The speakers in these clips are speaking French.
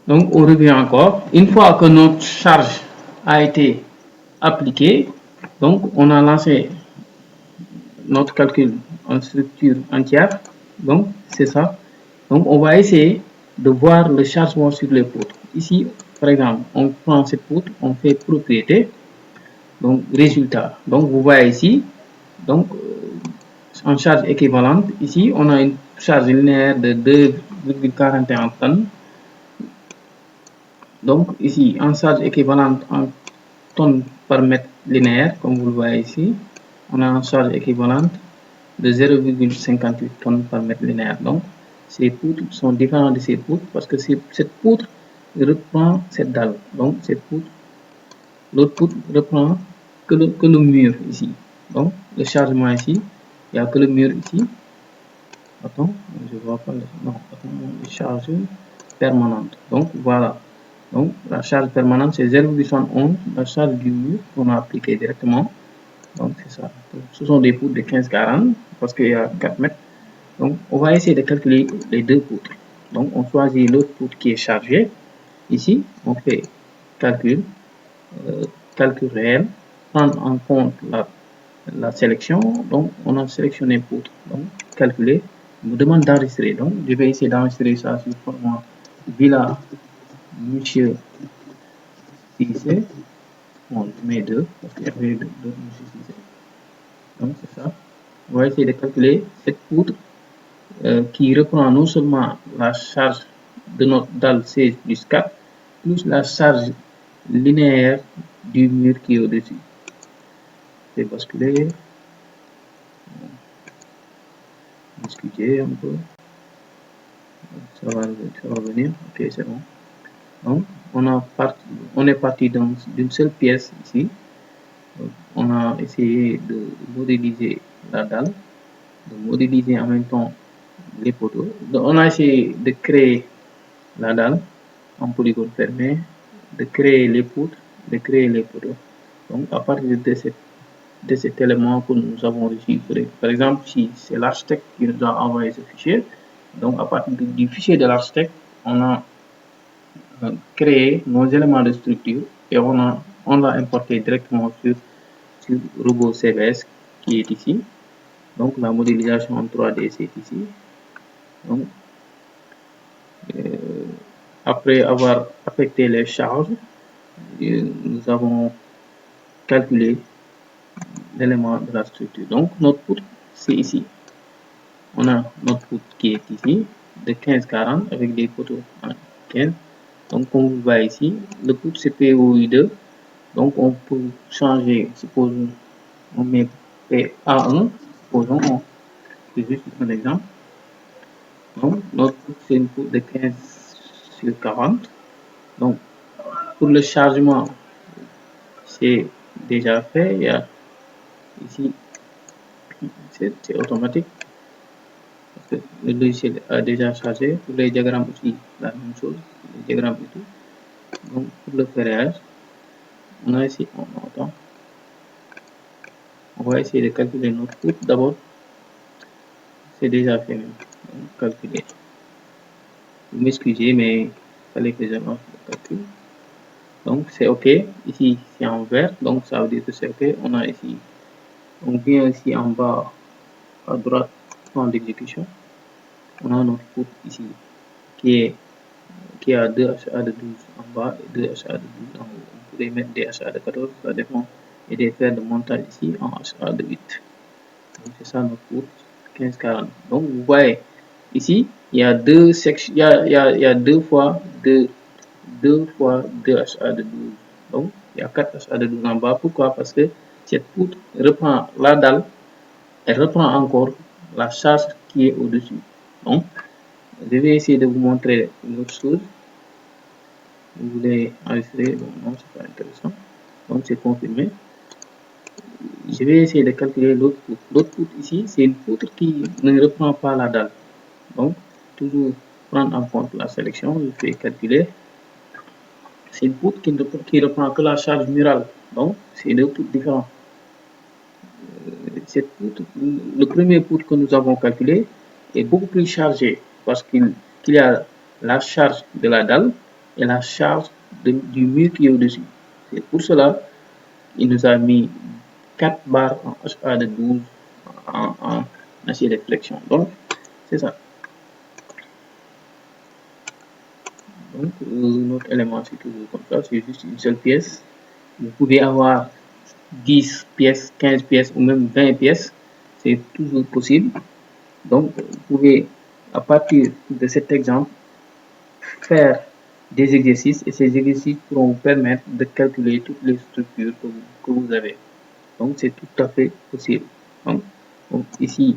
Donc, on revient encore. Une fois que notre charge a été appliquée, donc on a lancé notre calcul en structure entière. Donc, c'est ça. Donc, on va essayer de voir le chargement sur les poutres. Ici, par exemple, on prend cette poutre, on fait propriété, donc résultat. Donc, vous voyez ici, donc en charge équivalente, ici, on a une charge linéaire de 2,41 tonnes. Donc, ici, en charge équivalente en tonnes par mètre linéaire, comme vous le voyez ici, on a une charge équivalente de 0,58 tonnes par mètre linéaire. Donc, ces poutres sont différentes de ces poutres parce que cette poutre reprend cette dalle. Donc, cette poutre, l'autre poutre reprend que le mur ici. Donc, le chargement ici, il n'y a que le mur ici. Attends, je vois pas non, attends, les charges permanentes. Donc, voilà. Donc, la charge permanente, c'est 0,71, la charge du mur qu'on a appliqué directement. Donc, c'est ça. Donc, ce sont des poutres de 15-40 parce qu'il y a 4 mètres. Donc, on va essayer de calculer les deux poutres. Donc, on choisit l'autre poutre qui est chargée. Ici, on fait calcul, calcul réel, prendre en compte la sélection. Donc, on a sélectionné poutre. Donc, calculer. Il me demande d'enregistrer. Donc, je vais essayer d'enregistrer ça sur format Villa Monsieur Cissé. Bon, je mets 2 parce qu'il y avait d'autres Monsieur Cissé. Donc, c'est ça. On va essayer de calculer cette poutre qui reprend non seulement la charge de notre dalle 16 plus 4, plus la charge linéaire du mur qui est au-dessus. Je vais basculer, discuter un peu. Ça va revenir. Ok, c'est bon. Donc, on est parti d'une seule pièce ici. Donc, on a essayé de modéliser la dalle, de modéliser en même temps les poteaux. Donc, on a essayé de créer la dalle en polygone fermé, de créer les poutres, de créer les poteaux. Donc, à partir de cet élément que nous avons reçu, par exemple, si c'est l'architecte qui nous a envoyé ce fichier, donc à partir du fichier de l'architecte, on a créé nos éléments de structure et on l'a importé directement sur robot CVS qui est ici. Donc, la modélisation en 3D, c'est ici. Donc, après avoir affecté les charges, nous avons calculé l'élément de la structure. Donc, notre poutre, c'est ici. On a notre poutre qui est ici, de 15-40 avec des poteaux en 15. Donc, comme vous voyez ici, le poutre c'est POI2. Donc, on peut changer, supposons, on met PA1, supposons, c'est juste un exemple. Donc, notre poutre c'est une poutre de 15/40. Donc, pour le chargement, c'est déjà fait. Il y a ici, c'est automatique. Parce que le logiciel a déjà chargé. Pour les diagrammes aussi, la même chose. Les diagrammes et tout. Donc, pour le ferrage, on a ici, on va essayer de calculer notre coût. D'abord, c'est déjà fait. Donc, calculer. Vous m'excusez, mais il fallait que je lance le calcul. Donc, c'est OK. Ici, c'est en vert. Donc, ça veut dire que c'est OK. On a ici, on vient ici en bas à droite, plan d'exécution. On a notre coût ici qui a 2 HA de 12 en bas et 2 HA de 12 en haut. On pourrait mettre des HA de 14, ça dépend. Et des fers de montage ici en HA de 8. Donc, c'est ça notre coût 15-40. Donc, vous voyez, ici, il y a deux sections, il y a deux fois 2 HA de 12. Donc, il y a 4 HA de 12 en bas. Pourquoi? Parce que cette poutre reprend la dalle, elle reprend encore la charge qui est au-dessus. Donc, je vais essayer de vous montrer une autre chose. Vous voulez enregistrer? Bon, non, c'est pas intéressant. Donc, c'est confirmé. Je vais essayer de calculer l'autre poutre. L'autre poutre ici, c'est une poutre qui ne reprend pas la dalle. Donc, toujours prendre en compte la sélection. Je fais calculer. C'est une poutre qui reprend que la charge murale. Donc, c'est deux poutres différents. Cette poutre, le premier poutre que nous avons calculé est beaucoup plus chargé parce qu'il y a la charge de la dalle et la charge du mur qui est au-dessus. C'est pour cela qu'il nous a mis 4 barres en HA de 12 en acier de flexion. Donc, c'est ça. Donc, notre élément, c'est toujours comme ça, c'est juste une seule pièce. Vous pouvez avoir 10 pièces, 15 pièces ou même 20 pièces, c'est toujours possible. Donc, vous pouvez, à partir de cet exemple, faire des exercices et ces exercices pourront vous permettre de calculer toutes les structures que vous avez. Donc, c'est tout à fait possible. Donc ici,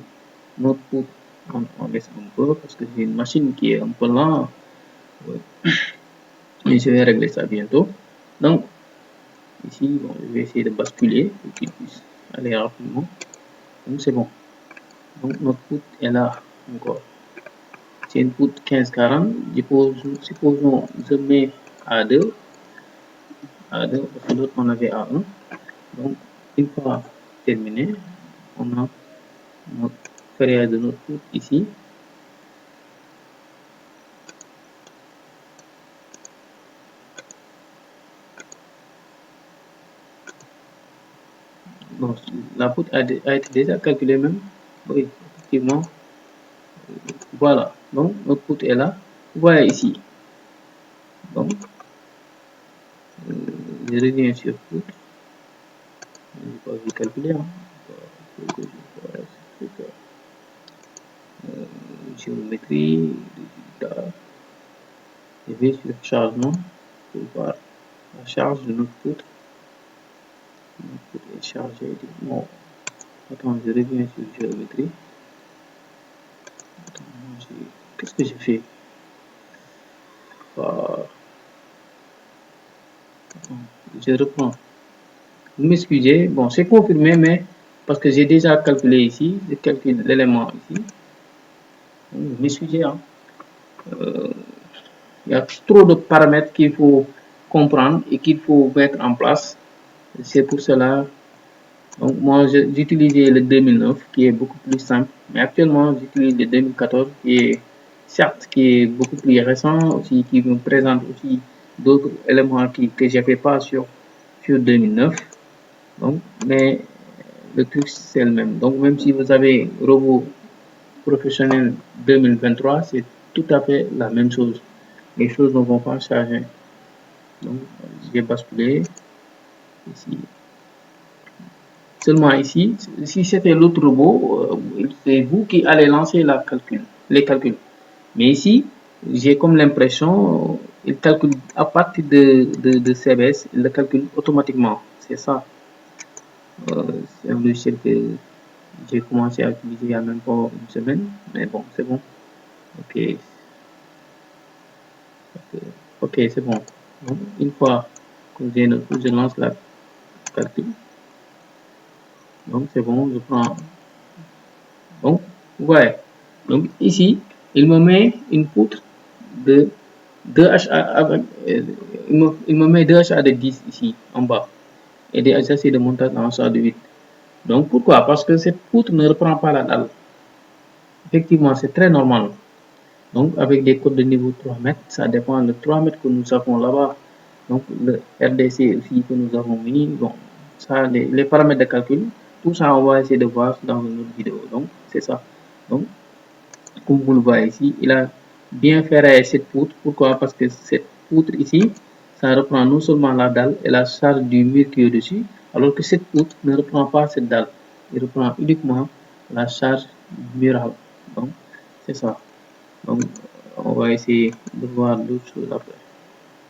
notre poutre, on laisse un peu parce que j'ai une machine qui est un peu lente. Mais je vais régler ça bientôt. Donc, ici, bon, je vais essayer de basculer pour qu'il puisse aller rapidement. Donc, c'est bon. Donc, notre poutre est là encore. C'est une poutre 15-40. Supposons, je mets A2. A2, parce que l'autre, on avait A1. Donc, une fois terminé, on a notre ferraille de notre poutre ici. Donc, la poutre a été déjà calculée même. Oui, effectivement. Voilà. Donc, notre poutre est là. Voilà ici. Donc, je reviens sur poutre. Je n'ai pas vu calculer. Hein. Géométrie, résultat. Je vais sur chargement pour voir la charge de notre poutre. Notre poutre est chargée. Bon. Attends, je reviens sur géométrie. Qu'est-ce que j'ai fait? Je reprends. Vous m'excusez, bon, c'est confirmé, mais parce que j'ai déjà calculé ici, je calcule l'élément ici. Vous m'excusez, hein. Il y a trop de paramètres qu'il faut comprendre et qu'il faut mettre en place. C'est pour cela. Donc, moi, j'utilisais le 2009 qui est beaucoup plus simple, mais actuellement, j'utilise le 2014 qui est certes qui est beaucoup plus récent, aussi qui me présente aussi d'autres éléments que j'avais pas sur 2009. Donc, mais le truc c'est le même. Donc, même si vous avez robot professionnel 2023, c'est tout à fait la même chose. Les choses ne vont pas changer. Donc, j'ai basculé ici. Seulement ici, si c'était l'autre robot, c'est vous qui allez lancer les calculs. Mais ici, j'ai comme l'impression, il calcule à partir de CBS, il le calcule automatiquement. C'est ça. C'est un logiciel que j'ai commencé à utiliser il n'y a même pas une semaine. Mais bon, c'est bon. Ok. Ok, c'est bon. Donc, une fois que j'ai notre, je lance la calcul. Donc, c'est bon, je prends. Donc, ouais. Donc, ici, il me met une poutre de 2HA avec, il me met 2HA de 10 ici, en bas. Et des exercices de montage en HA de 8. Donc, pourquoi? Parce que cette poutre ne reprend pas la dalle. Effectivement, c'est très normal. Donc, avec des codes de niveau 3 mètres, ça dépend de 3 mètres que nous avons là-bas. Donc, le RDC aussi que nous avons mis. Bon, ça, les paramètres de calcul, tout ça, on va essayer de voir dans une autre vidéo. Donc, c'est ça. Donc, comme vous le voyez ici, il a bien ferré cette poutre. Pourquoi? Parce que cette poutre ici, ça reprend non seulement la dalle et la charge du mur qui est au-dessus, alors que cette poutre ne reprend pas cette dalle. Il reprend uniquement la charge murale. Donc, c'est ça. Donc, on va essayer de voir d'autres choses après.